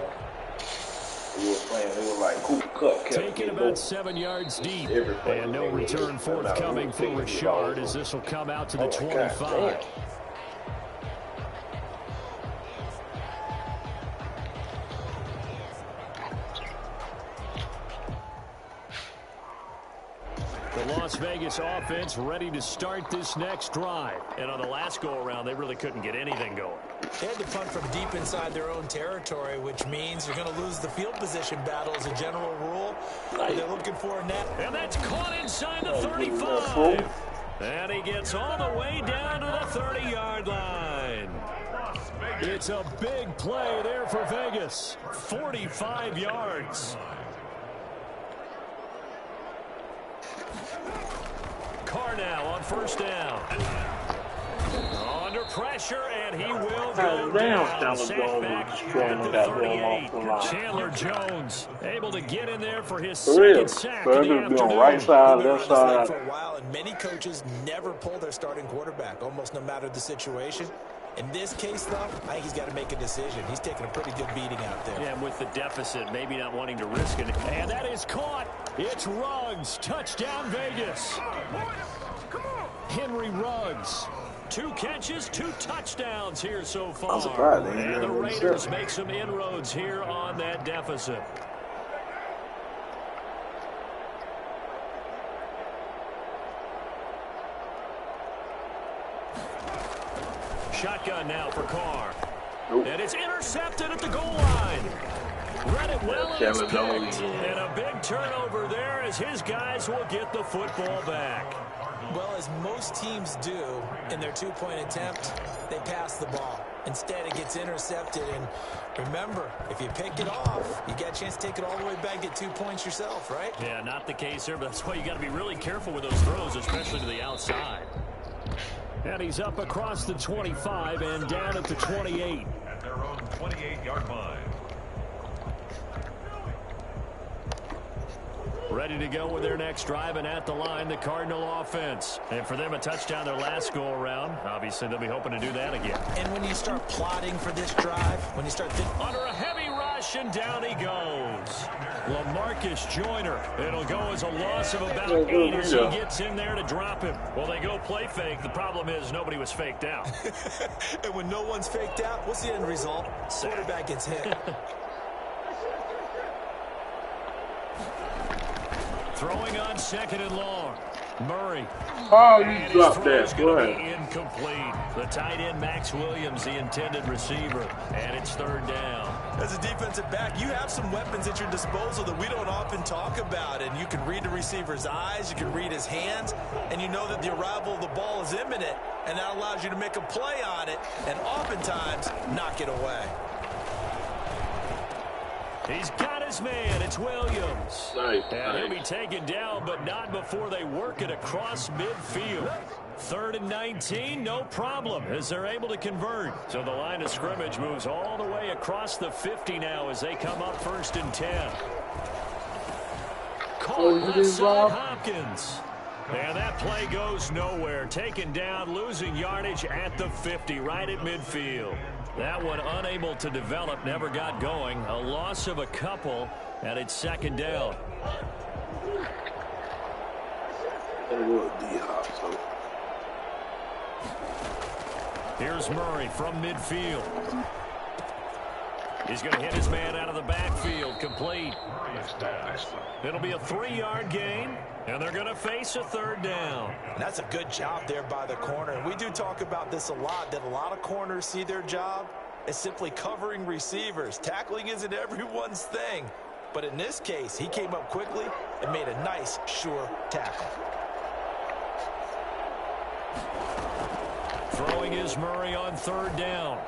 We were playing, they were like Cooper Kupp. Taking about 7 yards deep. And no return forthcoming for Richard as this will come out to the 25. The Las Vegas offense ready to start this next drive. And on the last go-around, they really couldn't get anything going. They had to punt from deep inside their own territory, which means you're going to lose the field position battle as a general rule. They're looking for a net. And that's caught inside the 35. And he gets all the way down to the 30-yard line. It's a big play there for Vegas. 45 yards. Carr now on first down. Under pressure, and he will go down. Sacked back at the 38. Chandler Jones able to get in there for his second sack of the afternoon. Right side, left side. For a while, and many coaches never pull their starting quarterback, almost no matter the situation. In this case, though, I think he's got to make a decision. He's taking a pretty good beating out there. Yeah, and with the deficit, maybe not wanting to risk it. And that is caught. It's Ruggs. Touchdown, Vegas. Henry Ruggs. 2 catches, 2 touchdowns here so far. I'm surprised. And the Raiders make some inroads here on that deficit. Shotgun now for Carr. Nope. And it's intercepted at the goal line. Read it well, and it's picked. And a big turnover there as his guys will get the football back. Well, as most teams do in their 2-point attempt, they pass the ball. Instead, it gets intercepted. And remember, if you pick it off, you get a chance to take it all the way back, get 2 points yourself, right? Yeah, not the case here, but that's why you got to be really careful with those throws, especially to the outside. And he's up across the 25 and down at the 28. At their own 28-yard line. Ready to go with their next drive, and at the line, the Cardinal offense. And for them, a touchdown their last go-around. Obviously, they'll be hoping to do that again. And when you start plotting for this drive, when you start thinking... Under a heavy rush, and down he goes. LaMarcus Joyner. It'll go as a loss of about 8 as he gets in there to drop him. Well, they go play fake. The problem is nobody was faked out. And when no one's faked out, what's the end result? Quarterback gets hit. Throwing on 2nd and long. Murray. Oh, you dropped that. Go ahead. Incomplete. The tight end, Max Williams, the intended receiver. And it's 3rd down. As a defensive back, you have some weapons at your disposal that we don't often talk about. And you can read the receiver's eyes. You can read his hands. And you know that the arrival of the ball is imminent. And that allows you to make a play on it. And oftentimes, knock it away. He's got his man. It's Williams. Nice. And he'll be taken down, but not before they work it across midfield. 3rd and 19, no problem, as they're able to convert. So the line of scrimmage moves all the way across the 50 now as they come up 1st and 10. Caught left side Hopkins. And that play goes nowhere. Taken down, losing yardage at the 50, right at midfield. That one unable to develop, never got going. A loss of a couple, and it's 2nd down. Here's Murray from midfield. He's going to hit his man out of the backfield, complete. It'll be a 3-yard gain, and they're going to face a 3rd down. And that's a good job there by the corner. And we do talk about this a lot, that a lot of corners see their job as simply covering receivers. Tackling isn't everyone's thing. But in this case, he came up quickly and made a nice, sure tackle. Throwing is Murray on 3rd down.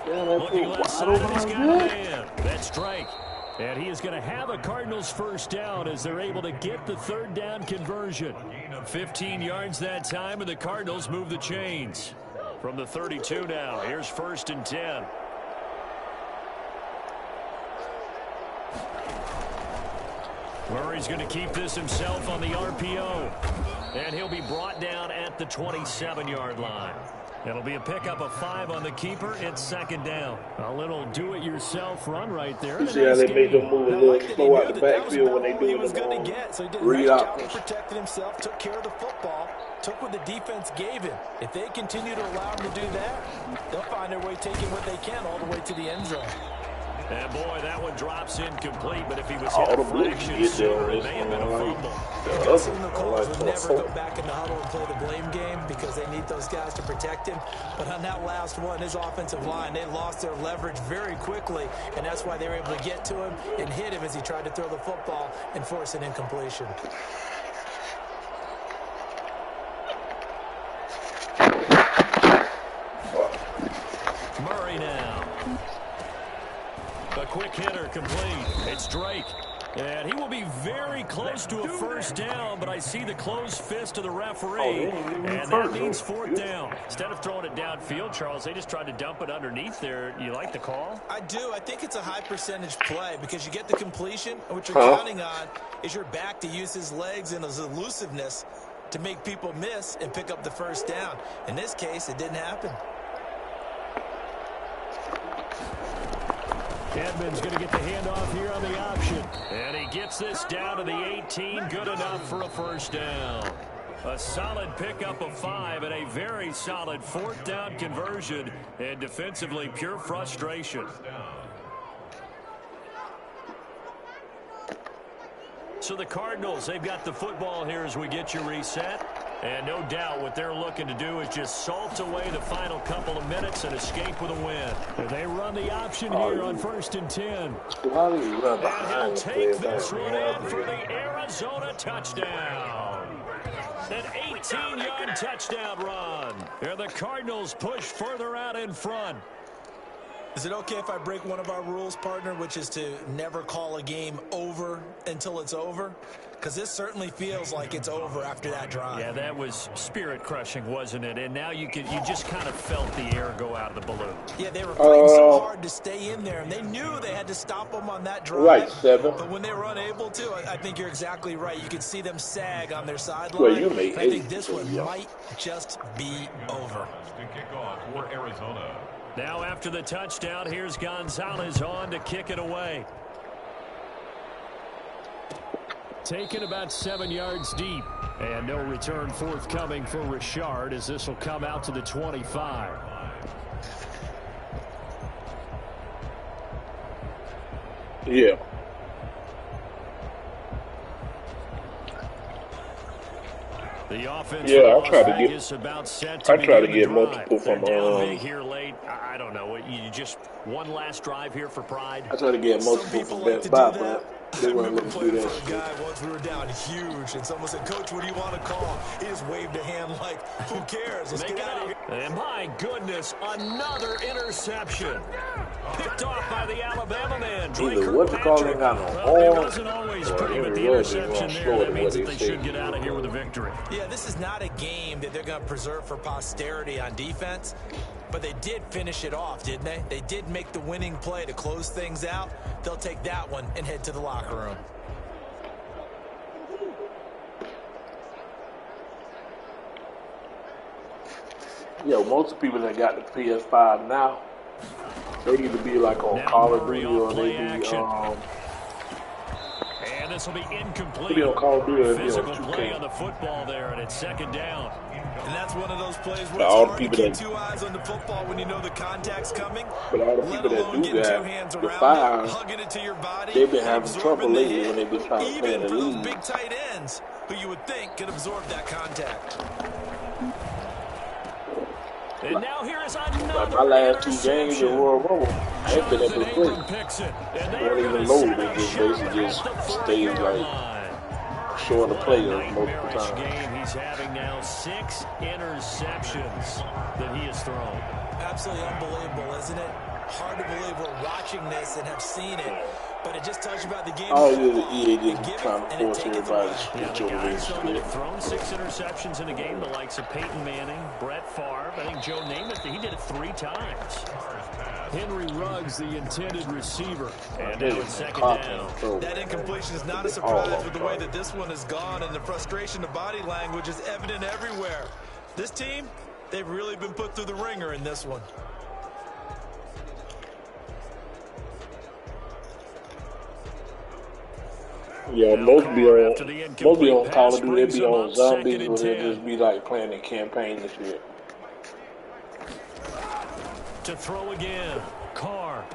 Looking left side, and he's got a man. That's Drake. And he is going to have a Cardinals 1st down as they're able to get the 3rd down conversion. 15 yards that time, and the Cardinals move the chains. From the 32 now, here's 1st and 10. Murray's going to keep this himself on the RPO. And he'll be brought down at the 27-yard line. It'll be a pickup of 5 on the keeper. It's 2nd down. A little do-it-yourself run right there. You see how they made them move a little slow out the backfield when they do it. So he did a nice job. He protected himself, took care of the football, took what the defense gave him. If they continue to allow him to do that, they'll find their way taking what they can all the way to the end zone. And boy, that one drops incomplete, but if he was hit a fraction sooner, it may have been a fumble. The Colts would never go back in the huddle and play the blame game because they need those guys to protect him. But on that last one, his offensive line, they lost their leverage very quickly, and that's why they were able to get to him and hit him as he tried to throw the football and force an incompletion. Murray now. A quick hitter complete. It's Drake. And he will be very close to a 1st down, but I see the closed fist of the referee, and that means 4th down. Instead of throwing it downfield, Charles, they just tried to dump it underneath there. You like the call? I do. I think it's a high-percentage play because you get the completion, and what you're counting on is your back to use his legs and his elusiveness to make people miss and pick up the 1st down. In this case, it didn't happen. Edmonds going to get the handoff here on the option. And he gets this down to the 18. Good enough for a 1st down. A solid pickup of 5 and a very solid 4th down conversion, and defensively pure frustration. So the Cardinals, they've got the football here as we get you reset. And no doubt what they're looking to do is just salt away the final couple of minutes and escape with a win. And they run the option here on 1st and 10. And he'll take this one in for the Arizona touchdown. An 18-yard touchdown run. And the Cardinals push further out in front. Is it okay if I break one of our rules, partner, which is to never call a game over until it's over? Because this certainly feels like it's over after that drive. Yeah, that was spirit-crushing, wasn't it? And now you just kind of felt the air go out of the balloon. Yeah, they were fighting so hard to stay in there, and they knew they had to stop them on that drive. Right, 7. But when they were unable to, I think you're exactly right. You could see them sag on their sideline. Well, you made I think this one might just be over. To kick off for Arizona. Now after the touchdown, here's Gonzalez on to kick it away. Taken about 7 yards deep. And no return forthcoming for Richard as this will come out to the 25. Yeah. The offense I try to get multiple from here late. I don't know. You just one last drive here for Pride. I try to get multiple from Best Buy, but they wouldn't let me do that. A guy once we were down huge, and someone said, "Coach, what do you want to call?" He just waved a hand like, "Who cares? Let's get out of here." And my goodness, another interception. Picked off by the Alabama man, Drake Kirkpatrick. He wasn't always pretty with the interception there. That means that they should get out of here with a victory. Yeah, this is not a game that they're going to preserve for posterity on defense, but they did finish it off, didn't they? They did make the winning play to close things out. They'll take that one and head to the locker room. Yo, most people that got the PS5 now, they either be like on Call of Duty or they be and this will be incomplete. They be on Call of Duty or they be on Physical 2K. play on the football there, and it's 2nd down. And that's one of those plays where all it's the hard people to keep that, 2 eyes on the football when you know the contact's coming. But all the people that do that, the 5, hugging it to your body, they've been having trouble lately when they've been trying to play in the even for those league. big tight ends who you would think could absorb that contact. And now here is another Like my last 2 games in Royal Rumble, I ain't been able to play. They don't even load. They just basically just stay like showing the players multiple times. Game. He's having now 6 interceptions that he has thrown. Absolutely unbelievable, isn't it? Hard to believe we're watching this and have seen it, but it just tells you about the game. All it is EA just trying to force everybody to switch over Guys to that have thrown 6 interceptions in a game, the likes of Peyton Manning, Brett Favre. I think Joe Namath, he did it 3 times. Henry Ruggs, the intended receiver. And now it's 2nd down. That incompletion is not a surprise with the way that this one has gone, and the frustration of body language is evident everywhere. This team, they've really been put through the ringer in this one. Yeah, most be on Call of Duty. They be on zombies, or they just be like playing the campaign and shit. To throw again, Carr.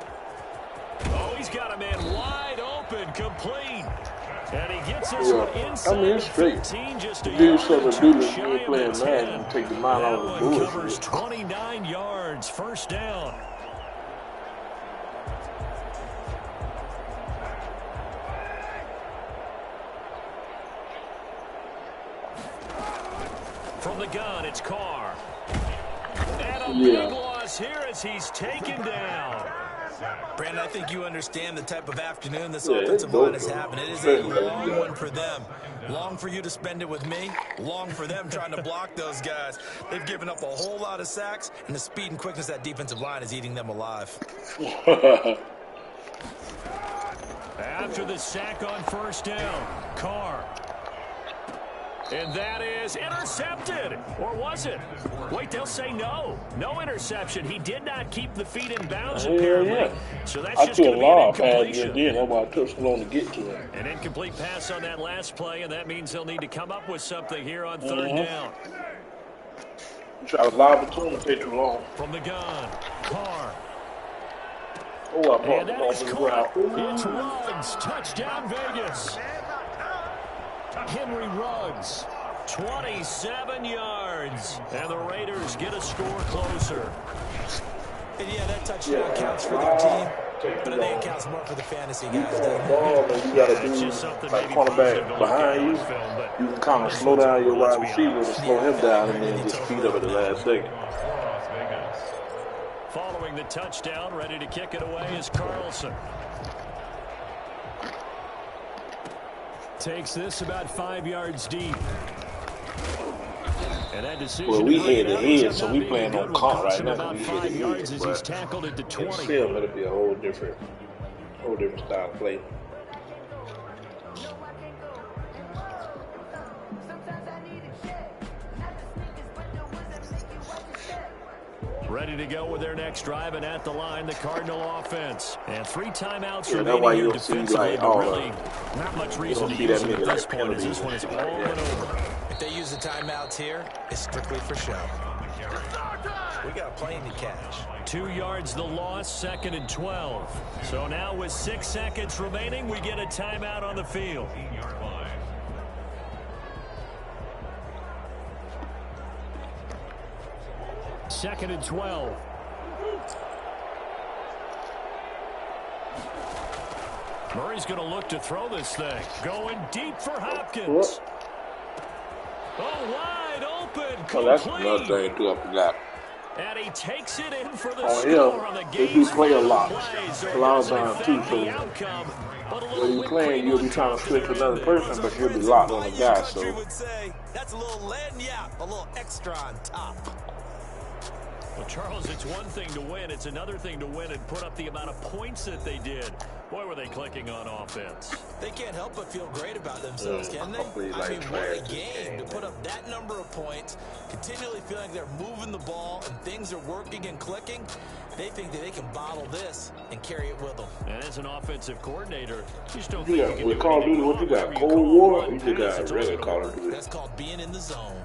Oh, he's got a man wide open, complete. And he gets this one inside. I mean, it's straight. 15, just a do something to do yard this when you're playing Madden and take the mind out of the bullshit. Covers 29 yards, 1st down. From the gun, it's Carr. And a big loss here as he's taken down. Brandon, I think you understand the type of afternoon this offensive line is having. It is a long one for them. Long for you to spend it with me. Long for them trying to block those guys. They've given up a whole lot of sacks, and the speed and quickness of that defensive line is eating them alive. After the sack on 1st down, Carr. And that is intercepted. Or was it? Wait, they'll say no. No interception. He did not keep the feet in bounds, apparently. Yeah. So that's just going to be an incompletion. That's why it took so long to get to him. An incomplete pass on that last play, and that means they'll need to come up with something here on third down. Try to lob it to him and take too long. From the gun, Carr. Oh, I brought and the that ball is to the caught. ground. It's Ruggs. Touchdown, Vegas. Henry Ruggs, 27 yards. And the Raiders get a score closer. And yeah, that touchdown counts for their team, but I think it counts more for the fantasy guys. You got to do like cornerback behind you. You can kind of slow down your wide receiver to slow him down and then just speed up at the last second. Following the touchdown, ready to kick it away is Carlson. Takes this about 5 yards deep. And that decision well, we head to head, so we playing on count right now. About 5 yards as he's tackled it to 20. Still, it'll be a whole different style of play. Ready to go with their next drive, and at the line, the Cardinal offense. And 3 timeouts remaining that's why here you'll defensively, see, like, but really not much reason to use them at this point, as this one is all but over. If they use the timeouts here, it's strictly for show. We got a plane to catch. 2 yards the loss, 2nd and 12. So now with 6 seconds remaining, we get a timeout on the field. Second and 12. Murray's going to look to throw this thing. Going deep for Hopkins. Oh, wide open. Oh, that's another thing, too, I forgot. And he takes it in for the score on the game. They do play a lot. A lot of times, too, so when you're playing, you'll be trying to switch to another person, but you'll be locked on the guy, so. That's a little lagniappe, a little extra on top. Well, Charles, it's one thing to win. It's another thing to win and put up the amount of points that they did. Boy, were they clicking on offense. They can't help but feel great about themselves, can they? I mean, what a game to put up that number of points, continually feeling like they're moving the ball and things are working and clicking. They think that they can bottle this and carry it with them. And as an offensive coordinator, you just don't think you can with Call of Duty, what you got? Cold War? You just got regular Call of Duty. That's called being in the zone.